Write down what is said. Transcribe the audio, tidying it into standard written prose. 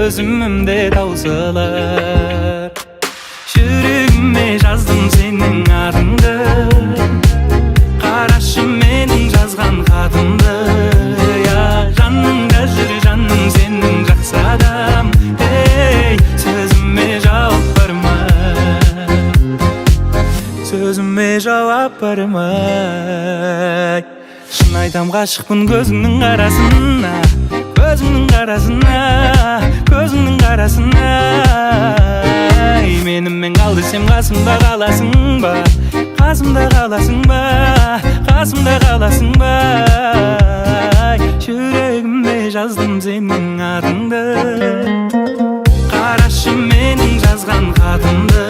өзүмдө таусылар. Жүрөгүмө жаздым сенин атыңды, карашы менин жазган хатымды. Жаныңда жүр жаным сенин жакшы адам. Сөзүмө жооп бармай, сөзүмө жооп бармай. Шын айтам гашыкмын көзүңнүн карасына, көзүңнүн карасына, көзүңнүн карасына. Менимен кал десем касымда каласың ба, касымда каласың ба, касымда каласың ба. Жүрөгүмө жаздым сенин атыңды, карашы менин жазган хатымды.